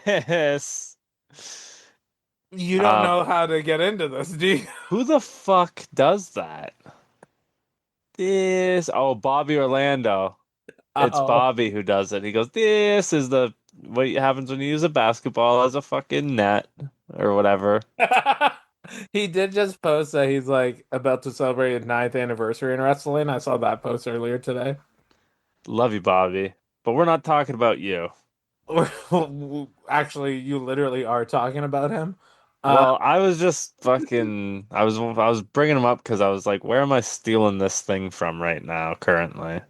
This. You don't Um, know how to get into this, do you? who the fuck does that? Bobby Orlando. It's Oh. Bobby who does it. He goes, "This is the what happens when you use a basketball as a fucking net or whatever." He did just post that he's like about to celebrate his ninth anniversary in wrestling. I saw that post earlier today. Love you, Bobby, but we're not talking about you. Actually, you literally are talking about him. Uh, Well, I was just fucking. I was bringing him up because I was like, where am I stealing this thing from right now, currently?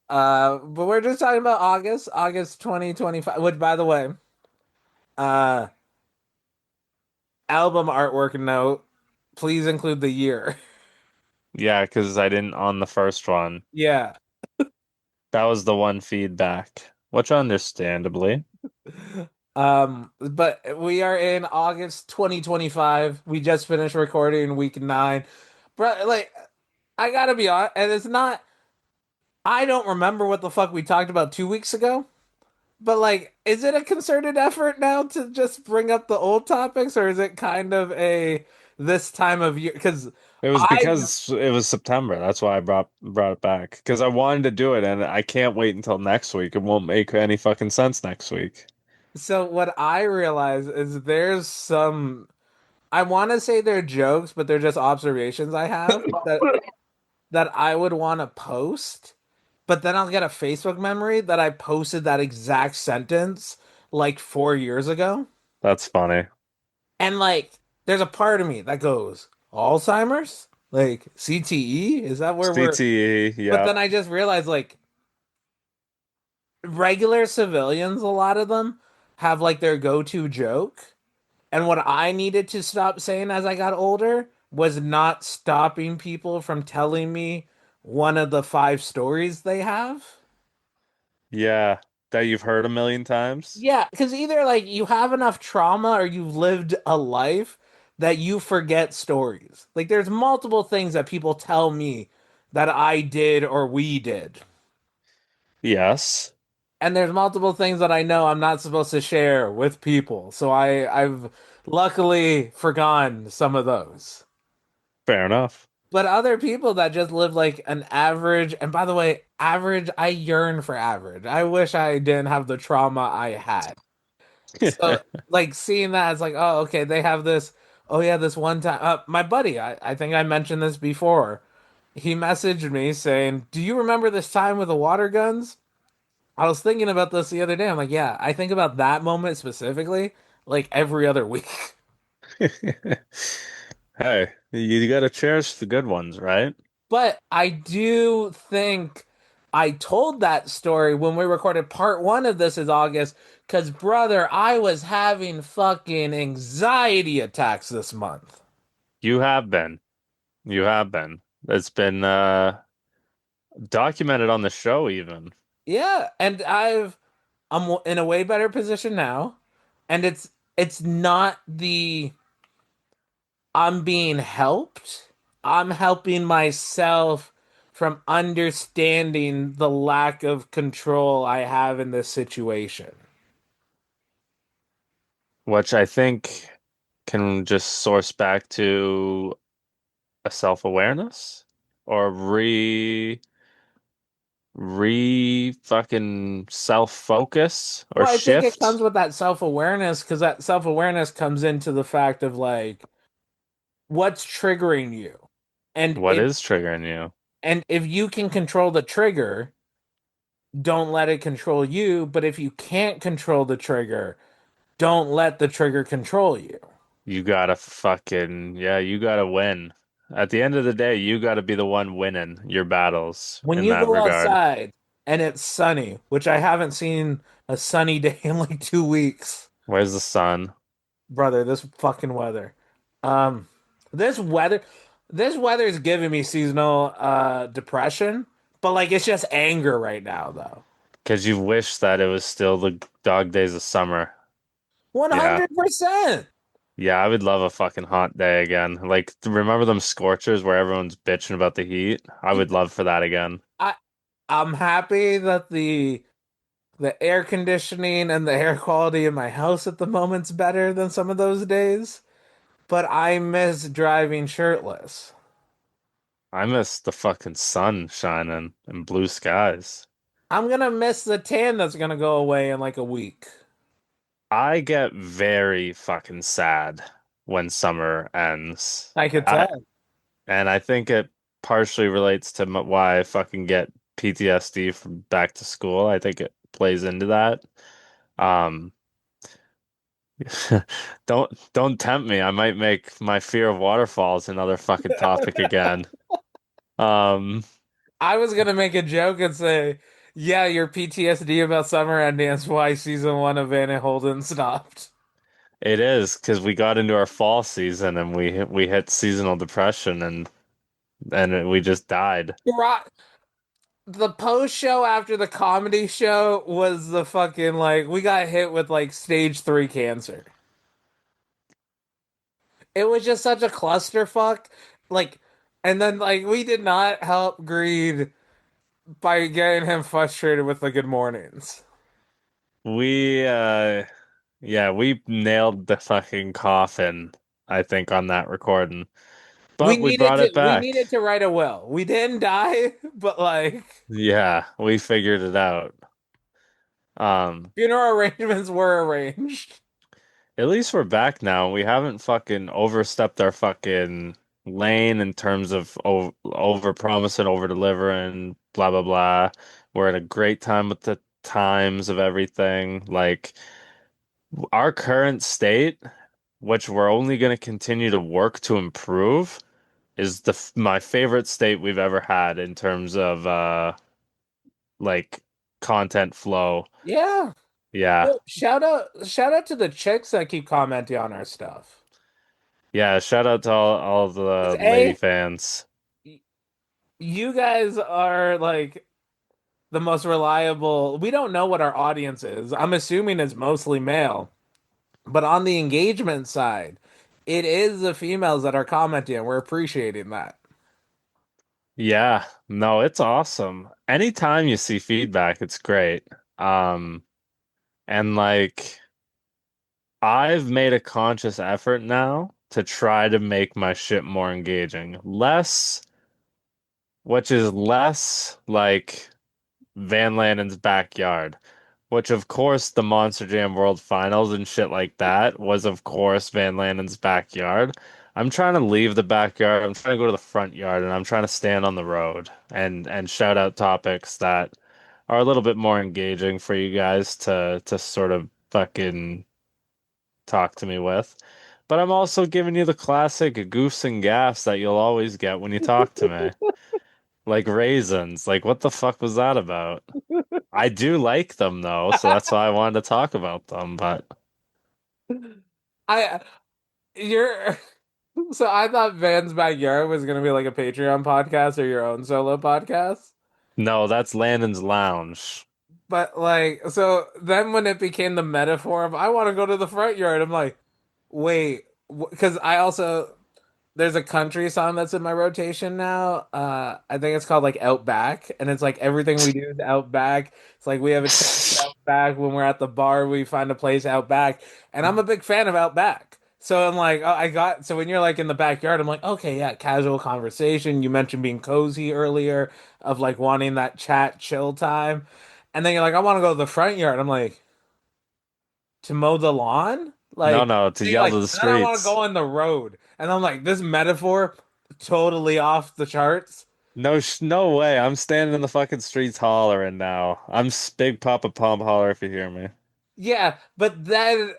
but we're just talking about August 2025, which by the way, uh, album artwork note, please include the year. Yeah, because I didn't on the first one. Yeah. That was the one feedback, which understandably. But we are in August 2025. We just finished recording week 9. Bro, like I gotta be honest, and it's not I don't remember what the fuck we talked about 2 weeks ago. But like, is it a concerted effort now to just bring up the old topics, or is it kind of a this time of year? Because It was I because it was September. That's why I brought it back. Because I wanted to do it, and I can't wait until next week. It won't make any fucking sense next week. so what I realize is there's some I want to say they're jokes, but they're just observations I have that I would want to post, but then I'll get a Facebook memory that I posted that exact sentence like 4 years ago. That's funny. And like, there's a part of me that goes, Alzheimer's? Like, CTE? Is that where we're. CTE, But yep. then I just realized, like, regular civilians, a lot of them have like their go-to joke. And what I needed to stop saying as I got older was not stopping people from telling me one of the 5 stories they have. Yeah, that you've heard a million times. Yeah, because either like you have enough trauma or you've lived a life that you forget stories. Like there's multiple things that people tell me that I did or we did. Yes, And there's multiple things that I know I'm not supposed to share with people. So I've luckily forgotten some of those. fair enough. But other people that just live like an average, and by the way, average, I yearn for average. I wish I didn't have the trauma I had. So like seeing that, it's like, oh, okay, they have this. Oh yeah, this one time, my buddy, I think I mentioned this before. He messaged me saying, "Do you remember this time with the water guns?" I was thinking about this the other day. I'm like, yeah, I think about that moment specifically, like every other week. Hey, you gotta cherish the good ones, right? But I do think I told that story when we recorded part 1 of this is August, because brother, I was having fucking anxiety attacks this month. You have been. You have been. It's been documented on the show even. Yeah, and I'm in a way better position now, and it's not the I'm being helped. I'm helping myself from understanding the lack of control I have in this situation. Which I think can just source back to a self-awareness or re fucking self-focus or Well, I think it comes shift. with that self-awareness because that self-awareness comes into the fact of like what's triggering you. And What if is triggering you? and if you can control the trigger, don't let it control you, but if you can't control the trigger, don't let the trigger control you. You gotta fucking, yeah, you gotta win. At the end of the day, you gotta be the one winning your battles When in you that go regard. outside and it's sunny, which I haven't seen a sunny day in like 2 weeks, Where's the sun? brother, this fucking weather. Um, this weather, this weather is giving me seasonal depression, but like it's just anger right now though. Because you wish that it was still the dog days of summer. Yeah. 100%. Yeah, I would love a fucking hot day again. Like, remember them scorchers where everyone's bitching about the heat? I would love for that again. I I'm happy that the The air conditioning and the air quality in my house at the moment's better than some of those days, but I miss driving shirtless. I miss the fucking sun shining and blue skies. I'm gonna miss the tan that's gonna go away in like a week. I get very fucking sad when summer ends. I could I tell. and I think it partially relates to why I fucking get PTSD from back to school. I think it plays into that. Um, don't tempt me. I might make my fear of waterfalls another fucking topic again. Um, I was gonna make a joke and say, yeah, your PTSD about summer ending is why season one of Van Holden stopped. it is because we got into our fall season and we hit seasonal depression and we just died. Right. The post show after the comedy show was the fucking like we got hit with like stage three cancer. It was just such a clusterfuck. Like, and then like we did not help Greed by getting him frustrated with the good mornings. We yeah, we nailed the fucking coffin, I think, on that recording. But we brought it We back. needed to write a will. We didn't die, but like Yeah, we figured it out. Um, funeral arrangements were arranged. at least we're back now. We haven't fucking overstepped our fucking lane in terms of over promising, over delivering, blah blah blah. We're in a great time with the times of everything. Like our current state, which we're only going to continue to work to improve, is my favorite state we've ever had in terms of like content flow. Yeah. Yeah. Yo, shout out to the chicks that keep commenting on our stuff. Yeah, shout out to all 'Cause the lady A, fans. y- you guys are like the most reliable. We don't know what our audience is. I'm assuming it's mostly male. But on the engagement side, it is the females that are commenting. We're appreciating that. Yeah, no, it's awesome. Anytime you see feedback, it's great. Um, and like I've made a conscious effort now to try to make my shit more engaging. Which is less like Van Lanen's backyard, which of course the Monster Jam World Finals and shit like that was of course Van Lanen's backyard. I'm trying to leave the backyard. I'm trying to go to the front yard and I'm trying to stand on the road and shout out topics that are a little bit more engaging for you guys to sort of fucking talk to me with. But I'm also giving you the classic goofs and gaffs that you'll always get when you talk to me. Like raisins. Like what the fuck was that about? I do like them though, so that's why I wanted to talk about them. But I you're so I thought Van's Backyard was gonna be like a Patreon podcast or your own solo podcast. no, that's Landon's Lounge. But like so then when it became the metaphor of I want to go to the front yard, I'm like, wait, because I also there's a country song that's in my rotation now. I think it's called like Outback, and it's like everything we do is Outback. It's like we have a chance Outback when we're at the bar, we find a place Outback, and I'm a big fan of Outback. So I'm like, oh, I got so when you're like in the backyard, I'm like, okay, yeah, casual conversation. You mentioned being cozy earlier, of like wanting that chat chill time, and then you're like, I want to go to the front yard. I'm like, to mow the lawn? No, Like, no, to you're yell like, to the then I want to streets. go on the road. And I'm like, this metaphor totally off the charts. No, no way. I'm standing in the fucking streets hollering now. I'm Big Papa Pump holler if you hear me. Yeah, but then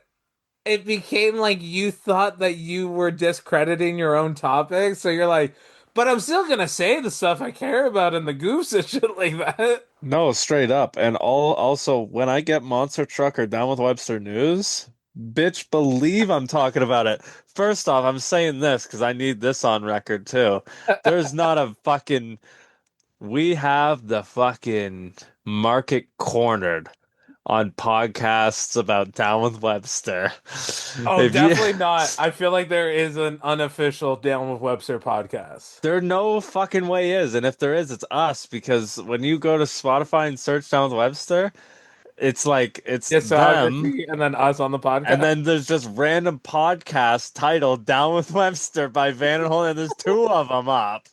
it became like you thought that you were discrediting your own topic. So you're like, but I'm still gonna say the stuff I care about and the goofs and shit like that. No, straight up. And all also when I get Monster Truck or Down with Webster News, bitch, believe I'm talking about it. First off, I'm saying this because I need this on record too. There's not a fucking we have the fucking market cornered on podcasts about Down with Webster. Oh, If you definitely not. I feel like there is an unofficial Down with Webster podcast. there no fucking way is, and if there is, it's us because when you go to Spotify and search Down with Webster, It's like it's them, discography and then us on the and podcast. then there's just random podcast titled "Down with Webster" by Van Halen, and there's two of them up.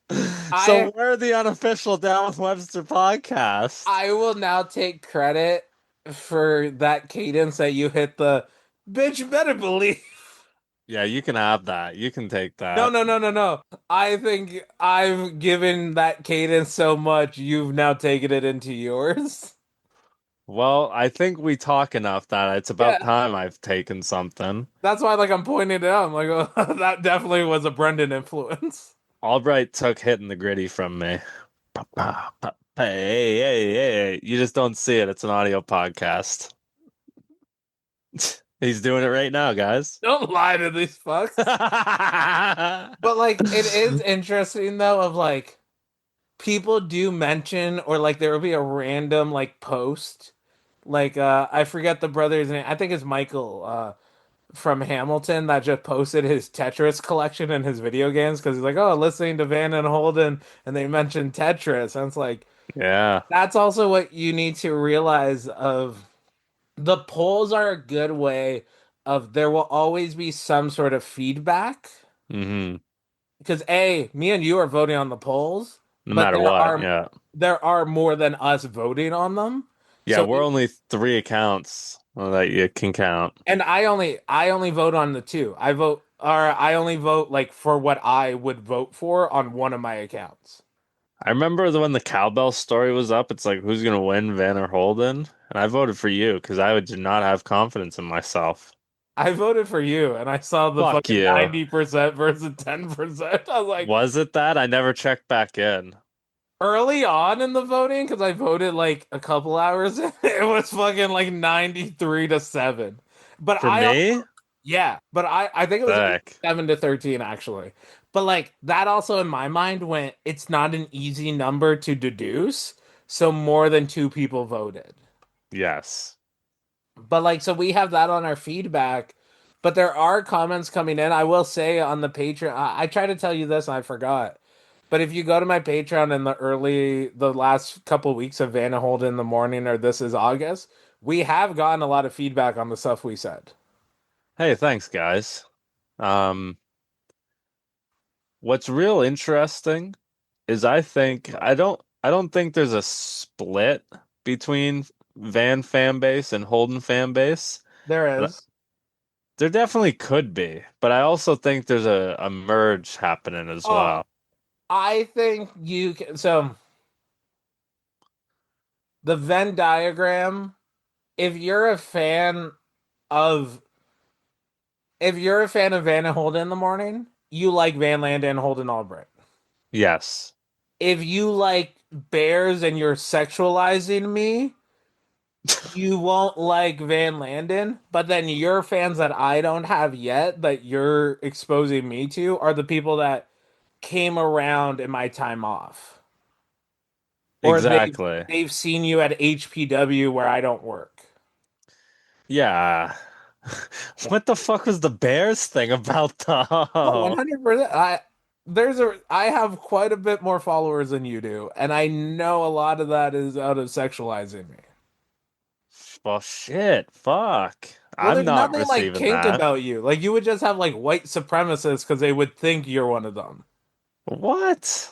I So we're the unofficial Down with Webster podcast. I will now take credit for that cadence that you hit the bitch you better believe. Yeah, you can have that. You can take No, that. no, no, no, no. I think I've given that cadence so much, you've now taken it into yours. Well, I think we talk enough that it's about Yeah. time I've taken something. That's why like I'm pointing it out. I'm like, oh, that definitely was a Brendan influence. Albright took hitting the gritty from me. Hey, hey, hey. You just don't see it. It's an audio podcast. He's doing it right now, guys. Don't lie to these fucks. But like it is interesting though of like people do mention or like there will be a random like post like I forget the brother's name. I think it's Michael from Hamilton that just posted his Tetris collection and his video games because he's like, "Oh, listening to Van and Holden and they mentioned Tetris." And it's like Yeah. that's also what you need to realize of the polls are a good way of there will always be some sort of feedback Hmm. because A, me and you are voting on the polls, No but matter what. Yeah. there are more than us voting on them. Yeah, So we're only three accounts that you can count. and I only vote on the two. I only vote like for what I would vote for on one of my accounts. I remember when the cowbell story was up, it's like, who's gonna win, Van or Holden? And I voted for you because I did not have confidence in myself. I voted for you and I saw the Fuck fucking you. 90% versus 10%. I was like, Was it that? I never checked back in. early on in the voting, because I voted like a couple hours in, it was fucking like 93 to 7. But For me? yeah, but I think it was Sick. 7 to 13 actually. But like that also in my mind went it's not an easy number to deduce, so more than two people voted. Yes. But like so we have that on our feedback, but there are comments coming in. I will say on the Patreon, I tried to tell you this and I forgot. But if you go to my Patreon in the last couple weeks of Vanderhold in the morning or this is August, we have gotten a lot of feedback on the stuff we said. Hey, thanks, guys. Um, what's real interesting is I don't think there's a split between Van fan base and Holden fan base. There But is. there definitely could be, but I also think there's a merge happening as Oh, well. I think you can. So the Venn diagram, if you're a fan of, if you're a fan of Van and Holden in the morning, you like Van Land and Holden Albright. Yes, If you like bears and you're sexualizing me, you won't like Van Landen, but then your fans that I don't have yet that you're exposing me to are the people that came around in my time off. Or exactly. they've seen you at HPW where I don't work. Yeah. What the fuck was the Bears thing about Oh, though? 100%. I have quite a bit more followers than you do, and I know a lot of that is out of sexualizing me. Well, shit, fuck. Well, I'm there's not nothing like receiving kink that. about you. Like you would just have like white supremacists because they would think you're one of them. What?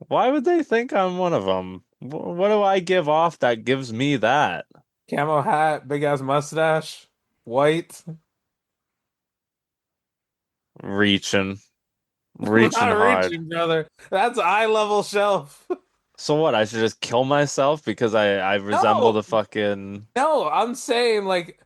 Why would they think I'm one of them? What do I give off that gives me that? Camo hat, big ass mustache, white. Reaching, I'm reaching not hard. reaching, brother. That's eye level shelf. So what? I should just kill myself because I resemble No, the fucking. no, I'm saying like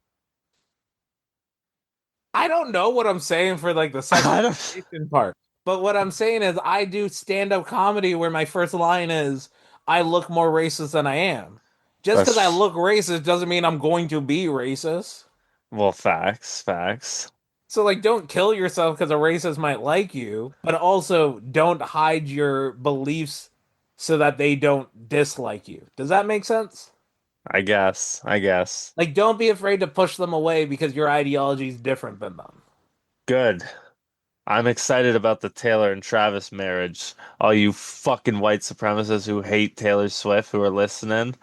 I don't know what I'm saying for like the I don't. sexualization part, but what I'm saying is I do stand-up comedy where my first line is I look more racist than I am. Just because I That's look racist doesn't mean I'm going to be racist. well, facts, facts. So like don't kill yourself because a racist might like you, but also don't hide your beliefs so that they don't dislike you. Does that make sense? I guess. I guess. Like don't be afraid to push them away because your ideology is different than them. Good. I'm excited about the Taylor and Travis marriage. All you fucking white supremacists who hate Taylor Swift who are listening,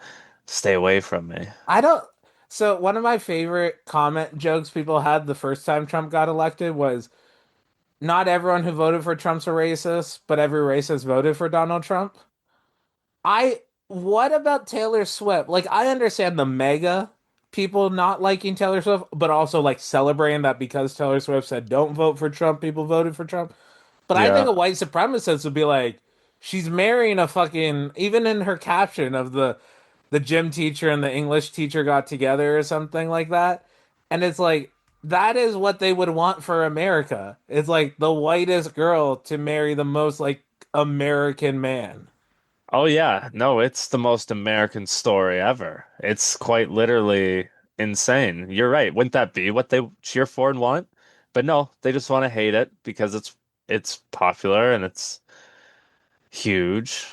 Stay away from me. I don't. So one of my favorite comment jokes people had the first time Trump got elected was not everyone who voted for Trump's a racist, but every racist voted for Donald Trump. I what about Taylor Swift? Like I understand the mega people not liking Taylor Swift, but also like celebrating that because Taylor Swift said don't vote for Trump, people voted for Trump. But I think Yeah. a white supremacist would be like, she's marrying a fucking even in her caption of the gym teacher and the English teacher got together or something like that. And it's like that is what they would want for America. It's like the whitest girl to marry the most like American man. Oh yeah. No, it's the most American story ever. It's quite literally insane. You're right. Wouldn't that be what they cheer for and want? But no, they just want to hate it because it's popular and it's huge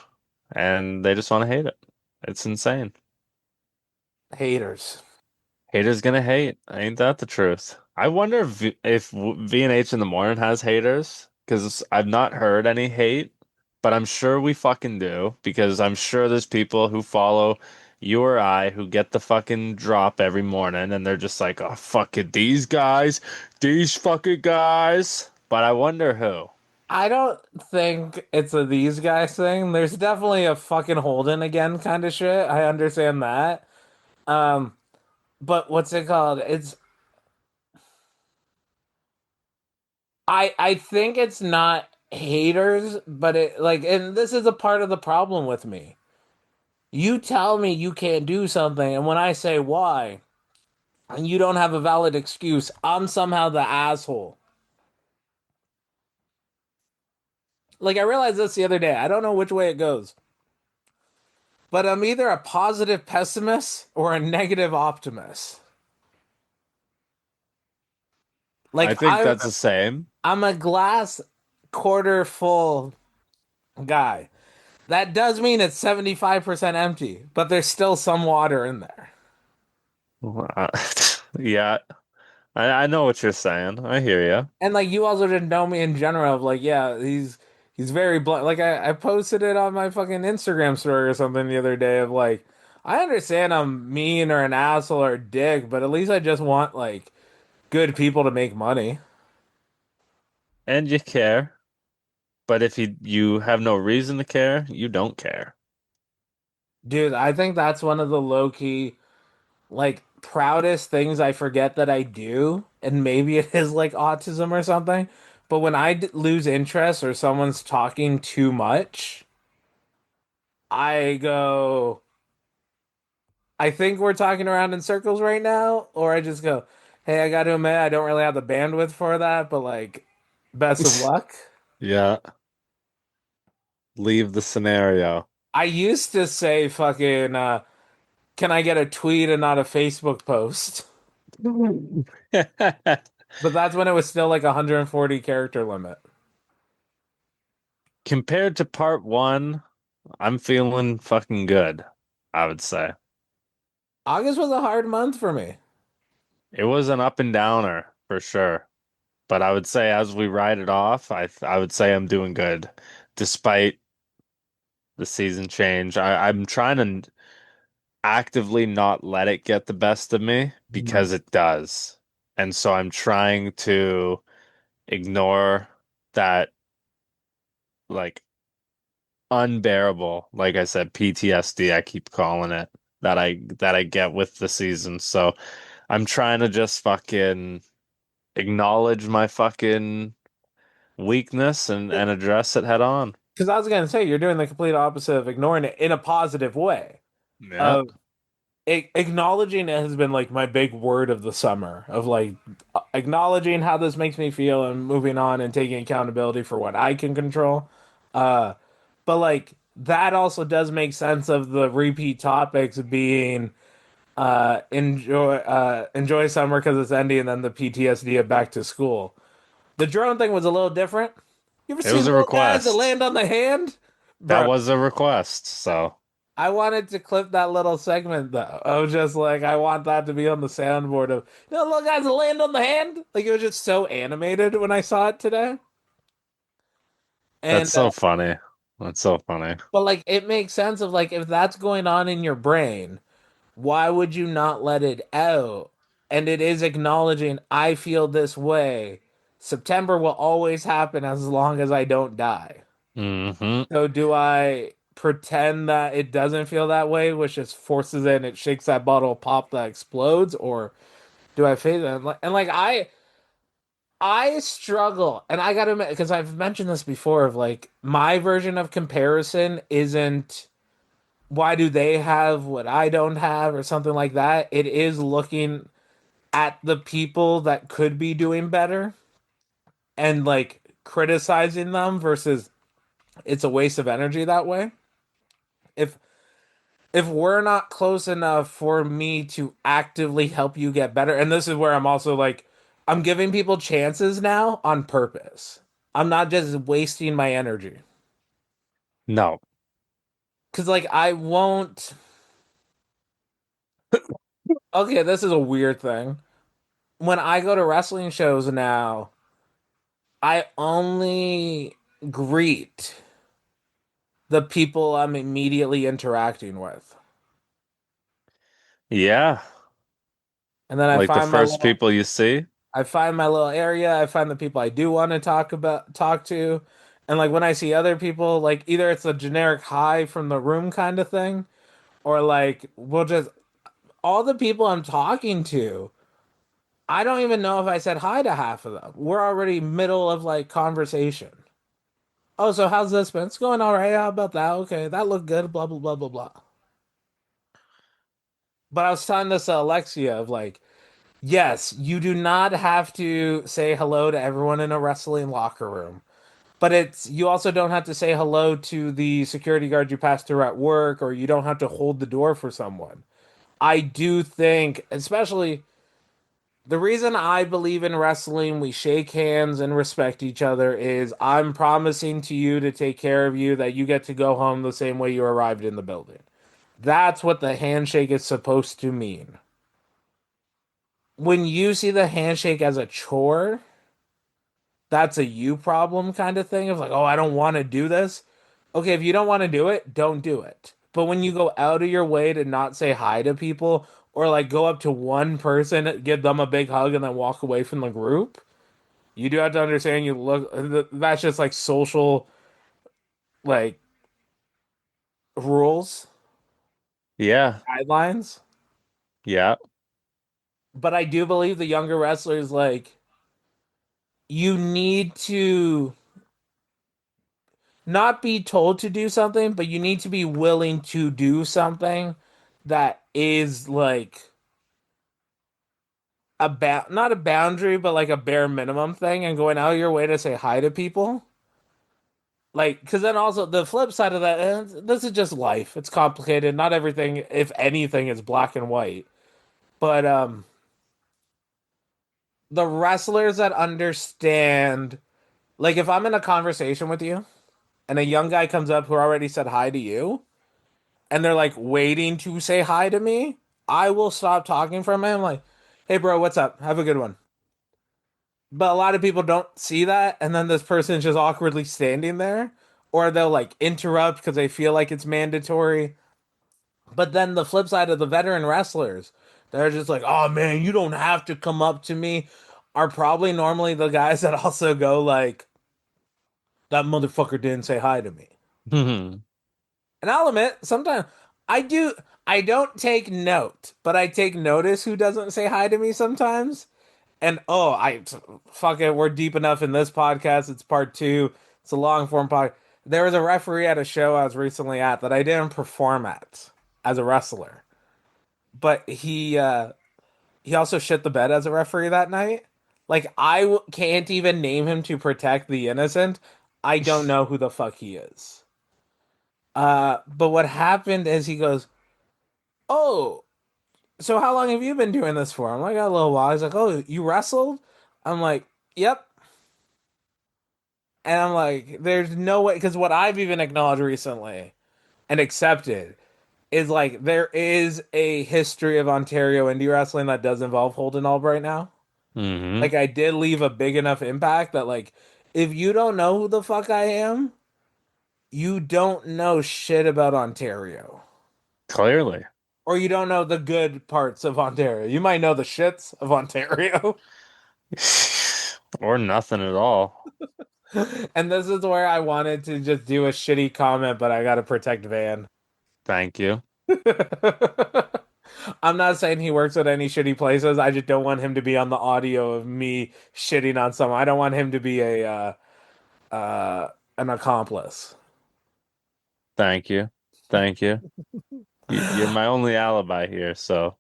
and they just want to hate it. It's insane. Haters. Haters gonna hate. Ain't that the truth? I wonder if V&H in the morning has haters because I've not heard any hate, but I'm sure we fucking do because I'm sure there's people who follow you or I who get the fucking drop every morning and they're just like, oh, fuck it, these fucking guys. But I wonder who. I don't think it's a these guys thing. There's definitely a fucking Holden again kind of shit. I understand that. Um, but what's it called? It's I think it's not haters, but it like and this is a part of the problem with me. You tell me you can't do something, and when I say why, and you don't have a valid excuse, I'm somehow the asshole. Like I realized this the other day. I don't know which way it goes, but I'm either a positive pessimist or a negative optimist. I Like think that's the same. I'm a glass quarter full guy. That does mean it's 75% empty, but there's still some water in there. Yeah, I know what you're saying. I hear you. And like you also didn't know me in general of like, yeah, he's very blunt. Like I posted it on my fucking Instagram story or something the other day of like, I understand I'm mean or an asshole or a dick, but at least I just want like good people to make money. And you care. But if you have no reason to care, you don't care. Dude, I think that's one of the low key like proudest things I forget that I do, and maybe it is like autism or something. But when lose interest or someone's talking too much, I go, I think we're talking around in circles right now, or I just go, hey, I got to admit, I don't really have the bandwidth for that, but like, best of luck. Yeah, leave the scenario. I used to say fucking, can I get a tweet and not a Facebook post? But that's when it was still like 140 character limit. Compared to part one, I'm feeling fucking good, I would say. August was a hard month for me. It was an up and downer for sure. But I would say as we ride it off, I would say I'm doing good despite the season change. I'm trying to actively not let it get the best of me Mhm. because it does. And so I'm trying to ignore that like unbearable, like I said, PTSD, I keep calling it, that I get with the season. So I'm trying to just fucking acknowledge my fucking weakness and address it head on. Because I was gonna say you're doing the complete opposite of ignoring it in a positive way. Yeah. Of acknowledging it has been like my big word of the summer. Of like acknowledging how this makes me feel and moving on and taking accountability for what I can control. Uh, but like that also does make sense of the repeat topics being enjoy summer because it's ending and then the PTSD of back to school. The drone thing was a little different. You ever It see was a little guys that request. land on the hand? That Bro, was a request. So I wanted to clip that little segment though. I was just like, I want that to be on the soundboard of, little guys that land on the hand. Like it was just so animated when I saw it today. that's And so funny. That's so funny. but like it makes sense of like if that's going on in your brain. Why would you not let it out? And it is acknowledging I feel this way. September will always happen as long as I don't die. Hmm. So do I pretend that it doesn't feel that way, which just forces it and it shakes that bottle of pop that explodes, or do I face it? And I struggle, and I gotta admit, because I've mentioned this before, of like my version of comparison isn't why do they have what I don't have or something like that. It is looking at the people that could be doing better and like criticizing them versus it's a waste of energy that way. If if we're not close enough for me to actively help you get better, and this is where I'm also like, I'm giving people chances now on purpose. I'm not just wasting my energy. No. Because, like, I won't. Okay, this is a weird thing. When I go to wrestling shows now, I only greet the people I'm immediately interacting with. Yeah. And then I Like the find my first little people you see. I find my little area. I find the people I do want to talk to. And like when I see other people, like either it's a generic hi from the room kind of thing, or like we'll just all the people I'm talking to, I don't even know if I said hi to half of them. We're already middle of like conversation. Oh, so how's this been? It's going all right. How about that? Okay, that looked good. Blah blah blah blah blah. But I was telling this to Alexia of like, yes, you do not have to say hello to everyone in a wrestling locker room. But it's you also don't have to say hello to the security guard you pass through at work, or you don't have to hold the door for someone. I do think, especially the reason I believe in wrestling, we shake hands and respect each other is I'm promising to you to take care of you, that you get to go home the same way you arrived in the building. That's what the handshake is supposed to mean. When you see the handshake as a chore, that's a you problem kind of thing of like, oh, I don't want to do this. Okay, if you don't want to do it, don't do it. But when you go out of your way to not say hi to people or like go up to one person, give them a big hug and then walk away from the group, you do have to understand you look that's just like social like rules, Yeah. guidelines. Yeah. But I do believe the younger wrestlers like you need to not be told to do something, but you need to be willing to do something that is like not a boundary, but like a bare minimum thing, and going out of your way to say hi to people. Like, because then also the flip side of that, this is just life. It's complicated. Not everything, if anything, is black and white. But the wrestlers that understand, like, if I'm in a conversation with you and a young guy comes up who already said hi to you, and they're like waiting to say hi to me, I will stop talking for a minute. I'm like, hey, bro, what's up? Have a good one. But a lot of people don't see that, and then this person's just awkwardly standing there, or they'll like interrupt because they feel like it's mandatory. But then the flip side of the veteran wrestlers, they're just like, oh man, you don't have to come up to me, are probably normally the guys that also go like, that motherfucker didn't say hi to me. And I'll admit, sometimes I do. I don't take note, but I take notice who doesn't say hi to me sometimes. And oh, I fuck it. We're deep enough in this podcast. It's part two. It's a long form podcast. There was a referee at a show I was recently at that I didn't perform at as a wrestler, but he also shit the bed as a referee that night. Like can't even name him to protect the innocent. I don't know who the fuck he is. But what happened is he goes, "Oh, so how long have you been doing this for?" I'm like, "A little while." He's like, "Oh, you wrestled?" I'm like, "Yep." And I'm like, "There's no way," because what I've even acknowledged recently and accepted is like there is a history of Ontario indie wrestling that does involve Holden Albright now. Hmm. Like I did leave a big enough impact that like if you don't know who the fuck I am, you don't know shit about Ontario. Clearly. Or you don't know the good parts of Ontario. You might know the shits of Ontario. Or nothing at all. And this is where I wanted to just do a shitty comment, but I gotta protect Van. Thank you. I'm not saying he works at any shitty places. I just don't want him to be on the audio of me shitting on someone. I don't want him to be a an accomplice. Thank you. Thank you. You're my only alibi here, so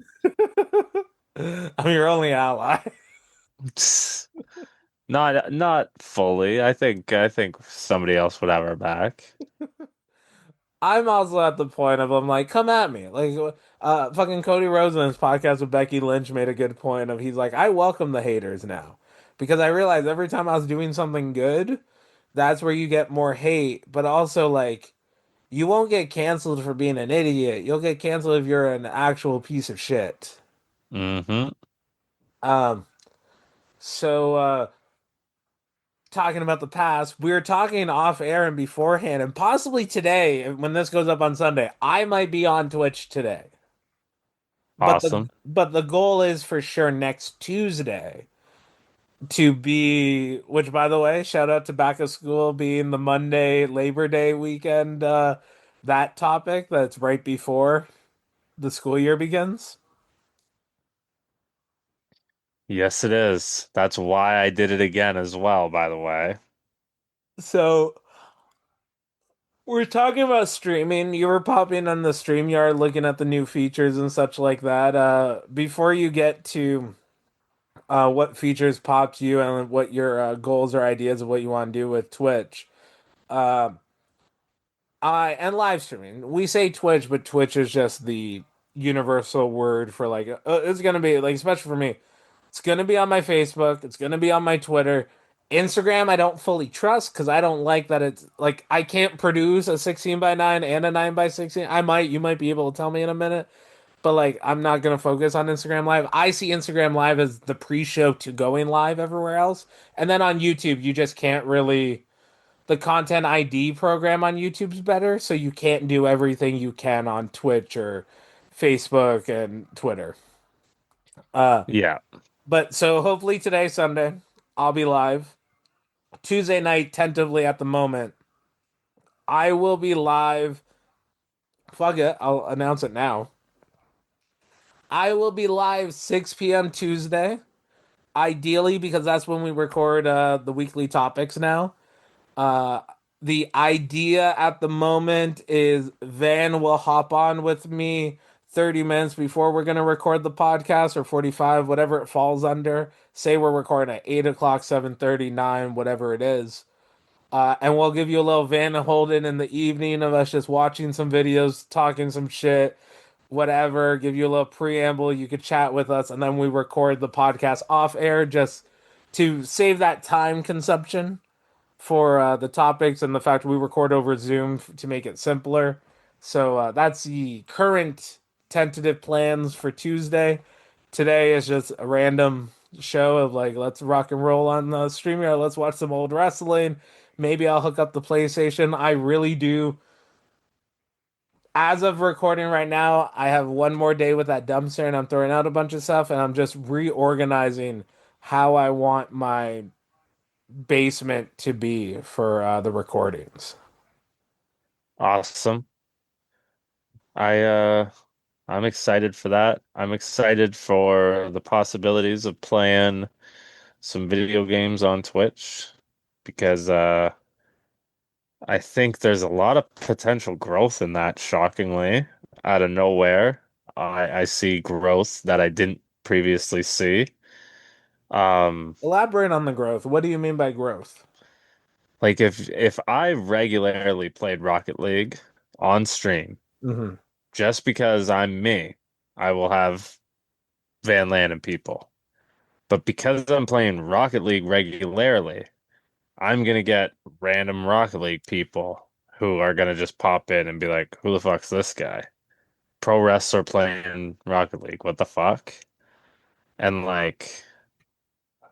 I'm your only ally. not fully. I think somebody else would have our back. I'm also at the point of I'm like, come at me. Like fucking Cody Roseman's podcast with Becky Lynch made a good point of he's like, I welcome the haters now. Because I realized every time I was doing something good, that's where you get more hate. But also like you won't get canceled for being an idiot. You'll get canceled if you're an actual piece of shit. Mm-hmm. Um, so talking about the past, we were talking off air and beforehand, and possibly today, when this goes up on Sunday, I might be on Twitch today. Awesome. But the goal is for sure next Tuesday to be, which by the way, shout out to back of school being the Monday Labor Day weekend, that topic that's right before the school year begins. Yes, it is. That's why I did it again as well, by the way. So we're talking about streaming. You were popping on the StreamYard looking at the new features and such like that. Before you get to what features popped you and what your goals or ideas of what you want to do with Twitch. Uh, I and live streaming. We say Twitch, but Twitch is just the universal word for like it's gonna be like especially for me. It's gonna be on my Facebook. It's gonna be on my Twitter. Instagram, I don't fully trust because I don't like that it's like I can't produce a 16 by 9 and a 9 by 16. You might be able to tell me in a minute, but like I'm not gonna focus on Instagram Live. I see Instagram Live as the pre-show to going live everywhere else, and then on YouTube you just can't really. The content ID program on YouTube's better, so you can't do everything you can on Twitch or Facebook and Twitter. Uh, Yeah. but so hopefully today, Sunday, I'll be live. Tuesday night, tentatively at the moment, I will be live. Fuck it, I'll announce it now. I will be live 6 p.m. Tuesday, ideally because that's when we record the weekly topics now. Uh, the idea at the moment is Van will hop on with me 30 minutes before we're going to record the podcast or 45, whatever it falls under. Say we're recording at 8 o'clock, 7:30, 9, whatever it is. And we'll give you a little Van Holden in the evening of us just watching some videos, talking some shit, whatever. Give you a little preamble. You could chat with us, and then we record the podcast off air just to save that time consumption for the topics and the fact we record over Zoom to make it simpler. So that's the current tentative plans for Tuesday. Today is just a random show of like, let's rock and roll on the streamer. Let's watch some old wrestling. Maybe I'll hook up the PlayStation. I really do. As of recording right now, I have one more day with that dumpster and I'm throwing out a bunch of stuff and I'm just reorganizing how I want my basement to be for the recordings. Awesome. I I'm excited for that. I'm excited for the possibilities of playing some video games on Twitch because I think there's a lot of potential growth in that, shockingly. Out of nowhere, I see growth that I didn't previously see. Um, Elaborate on the growth. What do you mean by growth? like if I regularly played Rocket League on stream, Hmm. just because I'm me, I will have Van Landen people. But because I'm playing Rocket League regularly, I'm gonna get random Rocket League people who are gonna just pop in and be like, "Who the fuck's this guy?" Pro wrestler playing Rocket League. What the fuck? And like,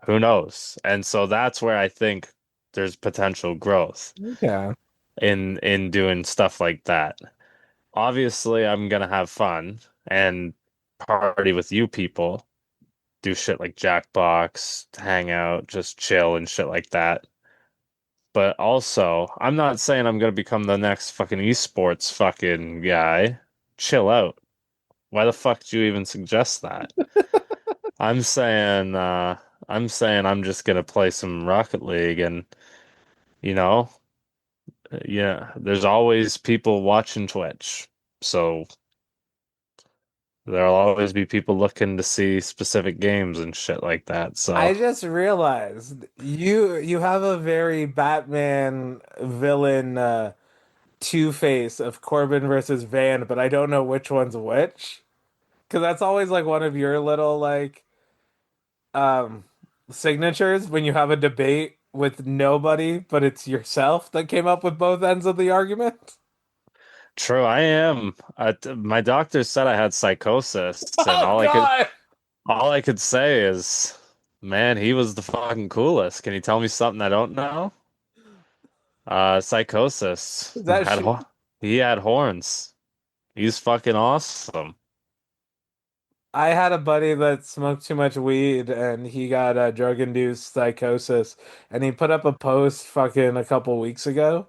who knows? And so that's where I think there's potential growth Okay. in doing stuff like that. Obviously, I'm gonna have fun, and party with you people, do shit like Jackbox, hang out, just chill and shit like that. But also, I'm not saying I'm gonna become the next fucking esports fucking guy. Chill out. Why the fuck do you even suggest that? I'm saying, I'm just gonna play some Rocket League and, you know, yeah, there's always people watching Twitch. So there'll always be people looking to see specific games and shit like that. I So just realized you have a very Batman villain two-face of Corbin versus Van, but I don't know which one's which. Because that's always like one of your little like um signatures when you have a debate with nobody, but it's yourself that came up with both ends of the argument. true, I am. My doctor said I had psychosis, and Oh God. all I could say is, man, he was the fucking coolest. Can you tell me something I don't know? Psychosis That sh he had horns. He's fucking awesome. I had a buddy that smoked too much weed and he got drug-induced psychosis and he put up a post fucking a couple weeks ago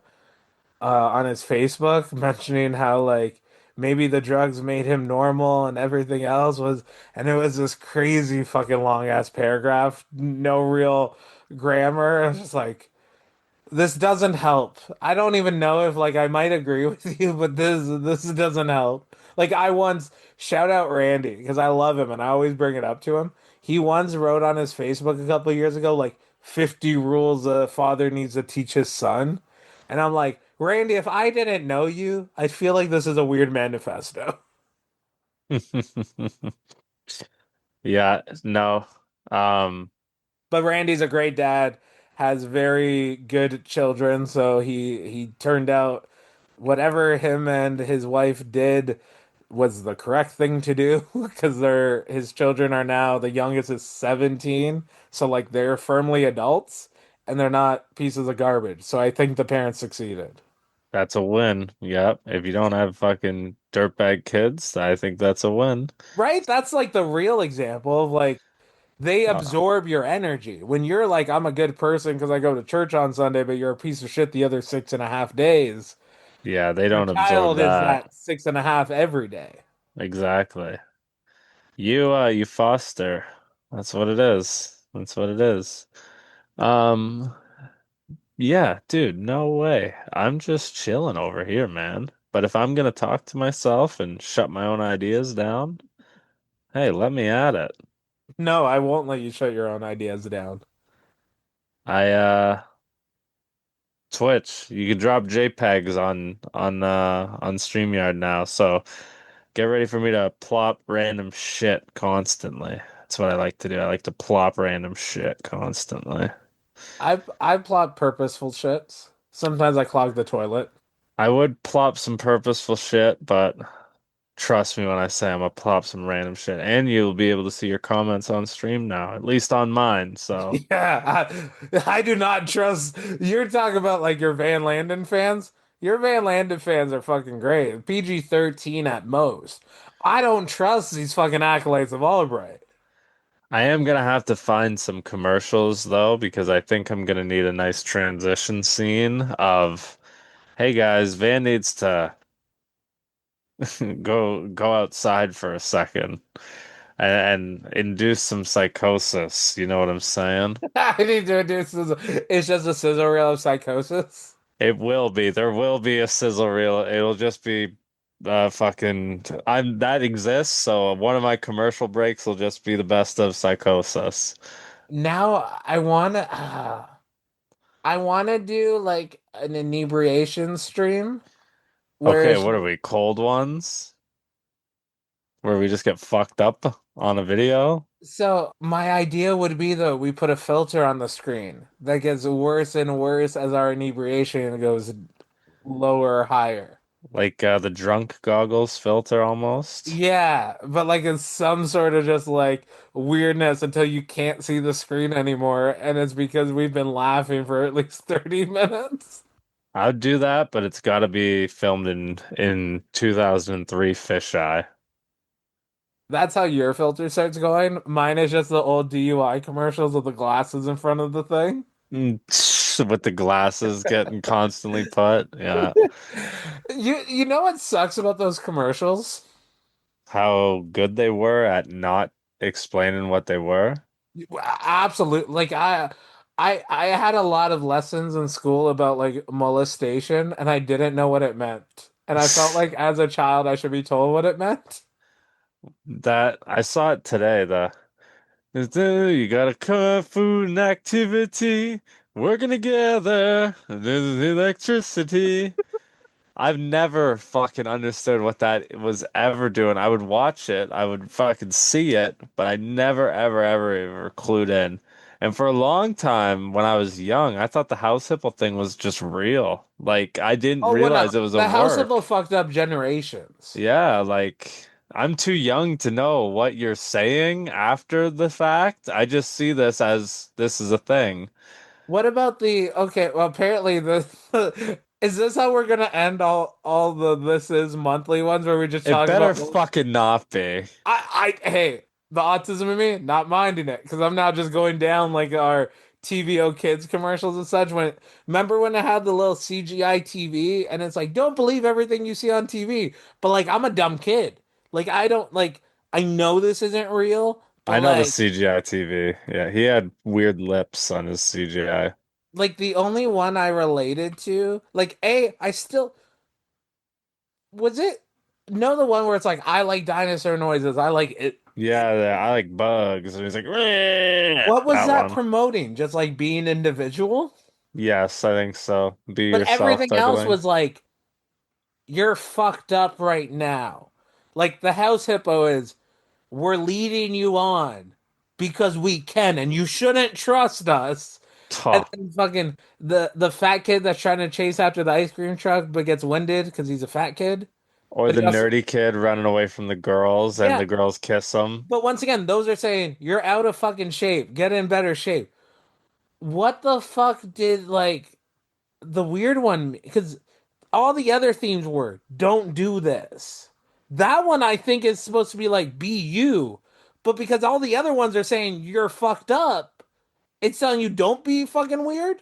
on his Facebook mentioning how like maybe the drugs made him normal and everything else was and it was this crazy fucking long ass paragraph, no real grammar. I was just like this doesn't help. I don't even know if like I might agree with you, but this doesn't help. Like I once shout out Randy because I love him and I always bring it up to him. He once wrote on his Facebook a couple of years ago like 50 rules a father needs to teach his son. And I'm like, Randy, if I didn't know you, I feel like this is a weird manifesto. Yeah, no. Um, But Randy's a great dad, has very good children, so he turned out whatever him and his wife did was the correct thing to do because they're his children are now the youngest is 17, so like they're firmly adults and they're not pieces of garbage. So I think the parents succeeded. that's a win. Yep. If you don't have fucking dirtbag kids, I think that's a win. Right? That's like the real example of like they Uh, absorb your energy. When you're like, I'm a good person because I go to church on Sunday, but you're a piece of shit the other 6.5 days. yeah, they Your don't absorb child is that. that 6.5 every day. Exactly. You foster. That's what it is. That's what it is. Um, yeah, dude, no way. I'm just chilling over here, man. But if I'm gonna talk to myself and shut my own ideas down, hey, let me at it. No, I won't let you shut your own ideas down. I Twitch, you can drop JPEGs on StreamYard now, so get ready for me to plop random shit constantly. That's what I like to do. I like to plop random shit constantly. I plot purposeful shits. Sometimes I clog the toilet. I would plop some purposeful shit, but trust me when I say I'm gonna plop some random shit. And you'll be able to see your comments on stream now, at least on mine. So, Yeah, I do not trust. You're talking about like your Van Landen fans. Your Van Landen fans are fucking great. PG-13 at most. I don't trust these fucking acolytes of Albright. I am gonna have to find some commercials though, because I think I'm gonna need a nice transition scene of, hey guys, Van needs to go outside for a second and induce some psychosis. You know what I'm saying? I need to do sizzle. It's just a sizzle reel of psychosis. It will be. There will be a sizzle reel. It'll just be fucking I'm that exists, so one of my commercial breaks will just be the best of psychosis. Now I wanna do like an inebriation stream where Okay, it's what are we, cold ones? Where we just get fucked up on a video? so my idea would be though we put a filter on the screen that gets worse and worse as our inebriation goes lower or higher. Like the drunk goggles filter almost. Yeah, but like it's some sort of just like weirdness until you can't see the screen anymore, and it's because we've been laughing for at least 30 minutes. I'd do that, but it's got to be filmed in 2003 fisheye. That's how your filter starts going. Mine is just the old DUI commercials with the glasses in front of the thing. With the glasses getting constantly put. Yeah. You know what sucks about those commercials? How good they were at not explaining what they were. Absolutely. Like I had a lot of lessons in school about like molestation and I didn't know what it meant. And I felt like as a child I should be told what it meant. That I saw it today. You got a cut food and activity working together. There's electricity. I've never fucking understood what that was ever doing. I would watch it, I would fucking see it, but I never, ever, ever, ever clued in. And for a long time, when I was young, I thought the house hippo thing was just real. Like, I didn't Oh, well, no. realize it was a The House of O work. fucked up generations. Yeah, like, I'm too young to know what you're saying after the fact. I just see this as this is a thing. What about the okay, well apparently the is this how we're gonna end all the this is monthly ones where we just It talk better about fucking not be. I hey, the autism in me, not minding it because I'm now just going down like our TVO kids commercials and such. When remember when I had the little CGI TV and it's like, don't believe everything you see on TV, but like I'm a dumb kid. Like I don't like I know this isn't real, but I know the CGI TV. Yeah, he had weird lips on his CGI. like the only one I related to, like I still was it no the one where it's like I like dinosaur noises, I like it. Yeah, I like bugs. And he's like, "Meh." What was That that one. promoting? Just like being individual? Yes, I think so. Be But yourself everything type of else thing. was like, you're fucked up right now. Like the house hippo is, we're leading you on because we can, and you shouldn't trust us. And Tuh. then fucking the fat kid that's trying to chase after the ice cream truck but gets winded because he's a fat kid. Or But the he also nerdy kid running away from the girls and yeah. the girls kiss him. But once again, those are saying you're out of fucking shape. Get in better shape. What the fuck did like the weird one? Because all the other themes were don't do this. That one I think is supposed to be like be you, but because all the other ones are saying you're fucked up, it's telling you don't be fucking weird.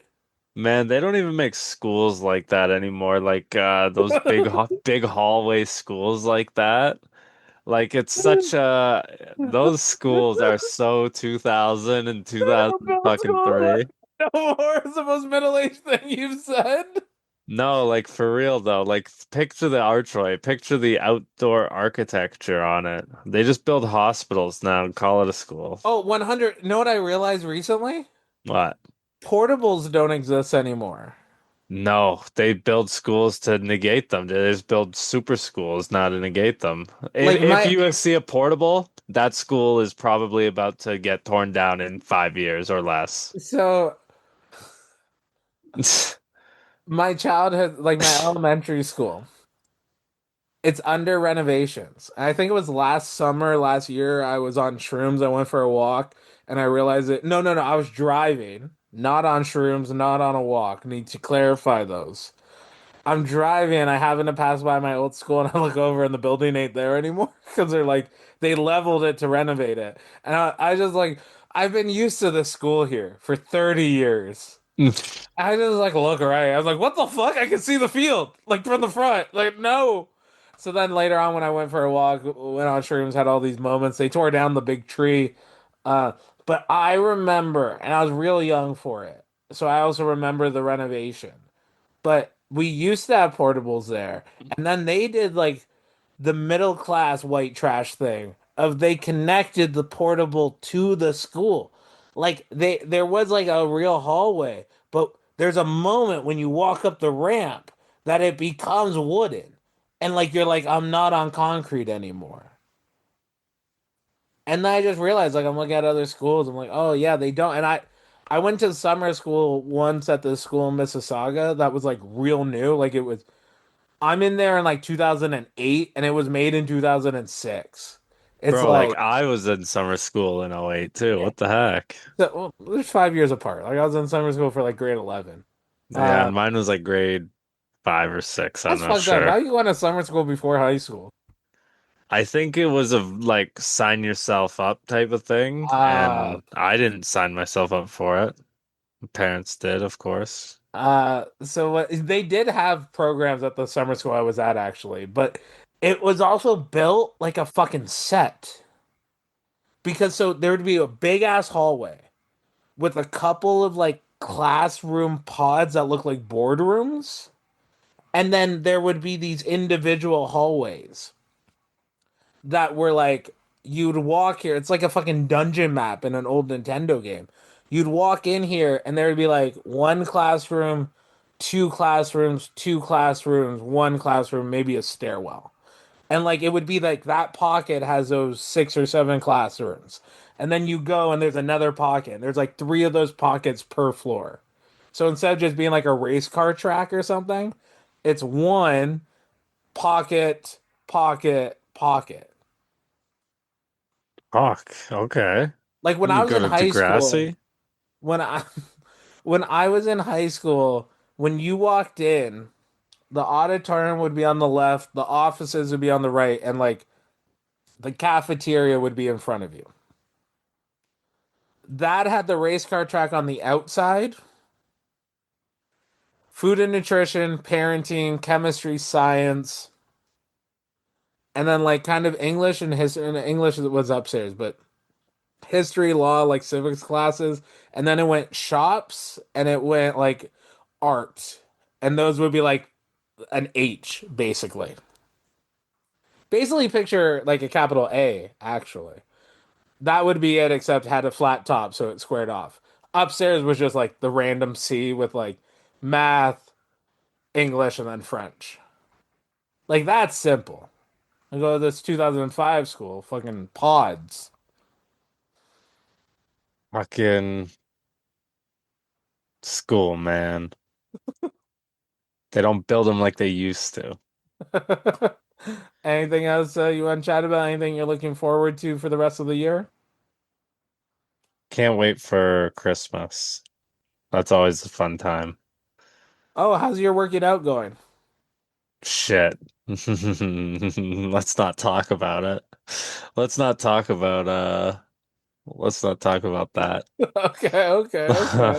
Man, they don't even make schools like that anymore. Like those big hallway schools like that. Like it's such a those schools are so 2000 and 2000 Middle fucking school. 3. No more is the most middle-aged thing you've said. No, like for real though. Like picture the archway, picture the outdoor architecture on it. They just build hospitals now and call it a school. Oh, 100. Know what I realized recently? What? Portables don't exist anymore. No, they build schools to negate them. They just build super schools, not to negate them. Like If my you see a portable, that school is probably about to get torn down in 5 years or less. so my childhood, like my elementary school. It's under renovations. I think it was last summer, last year, I was on shrooms. I went for a walk and I realized it. No, no, no. I was driving, not on shrooms, not on a walk. Need to clarify those. I'm driving and I happen to pass by my old school and I look over and the building ain't there anymore because they're like, they leveled it to renovate it. And I just like, I've been used to this school here for 30 years. I just like look right. I was like, what the fuck? I can see the field like from the front. Like, no. So then later on when I went for a walk, went on shrooms, had all these moments. They tore down the big tree. Uh, but I remember, and I was real young for it. So I also remember the renovation. But we used to have portables there. And then they did like the middle class white trash thing of they connected the portable to the school. Like there was like a real hallway, but there's a moment when you walk up the ramp that it becomes wooden. And like you're like, I'm not on concrete anymore. And then I just realized like I'm looking at other schools, I'm like, oh yeah, they don't. And I went to summer school once at the school in Mississauga that was like real new. Like it was I'm in there in like 2008 and it was made in 2006. It's Bro, like like, I was in summer school in '08 too. yeah, What the heck? well, there's 5 years apart. Like I was in summer school for like grade 11. Yeah, Uh, and mine was like grade 5 or 6. I'm that's not fucked up. sure. How you going to summer school before high school? I think it was a like sign yourself up type of thing, and Okay. I didn't sign myself up for it. Parents did, of course. So what they did have programs at the summer school I was at actually, but it was also built like a fucking set. Because so there would be a big ass hallway with a couple of like classroom pods that look like boardrooms, and then there would be these individual hallways that were like you'd walk here. It's like a fucking dungeon map in an old Nintendo game. You'd walk in here and there would be like one classroom, two classrooms, one classroom, maybe a stairwell. And like it would be like that pocket has those six or seven classrooms. And then you go and there's another pocket. There's like three of those pockets per floor. So instead of just being like a race car track or something, it's one pocket, pocket, pocket. Fuck. Okay. Like when I You was go in to high school, Degrassi? when I when I was in high school, when you walked in, the auditorium would be on the left, the offices would be on the right, and like the cafeteria would be in front of you. That had the race car track on the outside, food and nutrition, parenting, chemistry, science, and then like kind of English and history. And English was upstairs, but history, law, like civics classes, and then it went shops and it went like art, and those would be like an H basically. Basically, picture like a capital A actually. That would be it, except had a flat top, so it squared off. Upstairs was just like the random C with like math, English, and then French. Like that's simple. I go to this 2005 school, fucking pods. Fucking school, man. They don't build them like they used to. Anything else you want to chat about? Anything you're looking forward to for the rest of the year? Can't wait for Christmas. That's always a fun time. Oh, how's your working out going? Shit. Let's not talk about it. Let's not talk about let's not talk about that. Okay, okay, okay.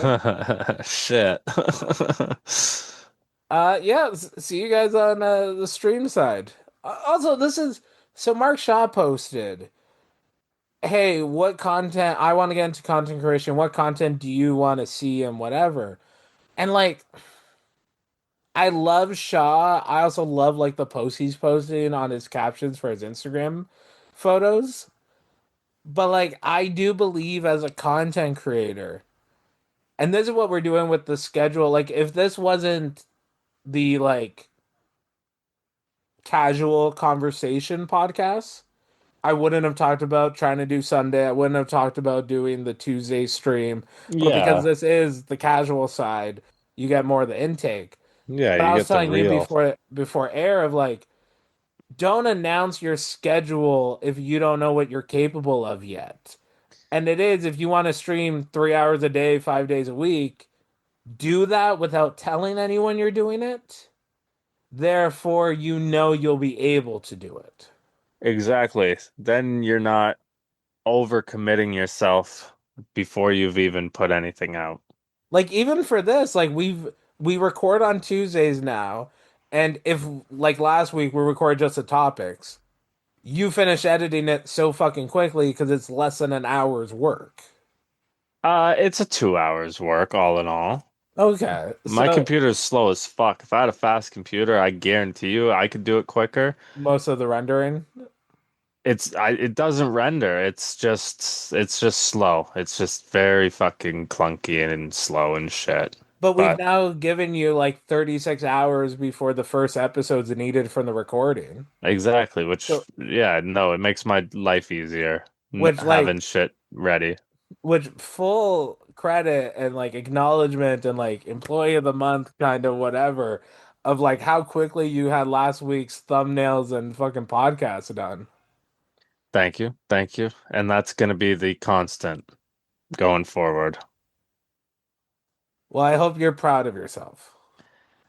Shit. Yeah, see you guys on the stream side. Also, this is so Mark Shaw posted, "Hey, what content I want to get into content creation. What content do you want to see and whatever?" And like I love Shaw. I also love like the posts he's posting on his captions for his Instagram photos. But like I do believe as a content creator, and this is what we're doing with the schedule, like if this wasn't the like casual conversation podcast, I wouldn't have talked about trying to do Sunday. I wouldn't have talked about doing the Tuesday stream. But because Yeah. this is the casual side, you get more of the intake. Yeah, But I you was get the telling you real. before air of like, don't announce your schedule if you don't know what you're capable of yet. And it is if you want to stream 3 hours a day, 5 days a week, do that without telling anyone you're doing it. Therefore, you know you'll be able to do it. Exactly. Then you're not overcommitting yourself before you've even put anything out. Like even for this, like we record on Tuesdays now, and if like last week we record just the topics, you finish editing it so fucking quickly because it's less than an hour's work. It's a 2 hours work all in all. Okay, My so computer is slow as fuck. If I had a fast computer, I guarantee you I could do it quicker. most of the rendering. It doesn't render. It's just slow. It's just very fucking clunky and slow and shit. But we've But now given you like 36 hours before the first episode's needed from the recording. exactly, which So, yeah, no, it makes my life easier which having like shit ready. which full credit and like acknowledgement and like employee of the month kind of whatever of like how quickly you had last week's thumbnails and fucking podcasts done. Thank you. Thank you. And that's going to be the constant going forward. Well, I hope you're proud of yourself.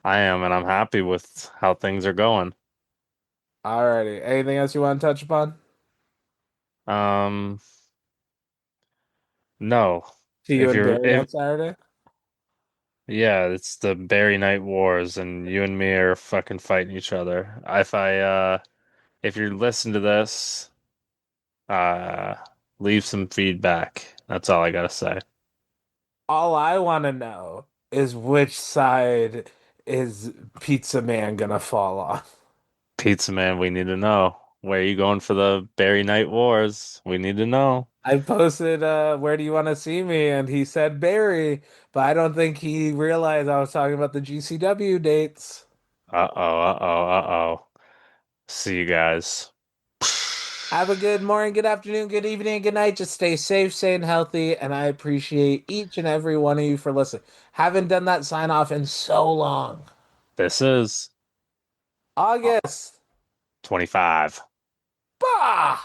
I am, and I'm happy with how things are going. Alrighty. Anything else you want to touch upon? Um, no. See you If and you're Barry if on Saturday. Yeah, it's the Berry Night Wars and you and me are fucking fighting each other. If you listen to this, uh leave some feedback. That's all I gotta say. All I want to know is which side is Pizza Man gonna fall on? Pizza Man, we need to know. Where are you going for the Berry Night Wars? We need to know. I posted, where do you want to see me? And he said Barry, but I don't think he realized I was talking about the GCW dates. Uh-oh, uh-oh, uh-oh. See you guys. Have a good morning, good afternoon, good evening, good night. Just stay safe, stay healthy, and I appreciate each and every one of you for listening. Haven't done that sign off in so long. This is August. 25. Bah!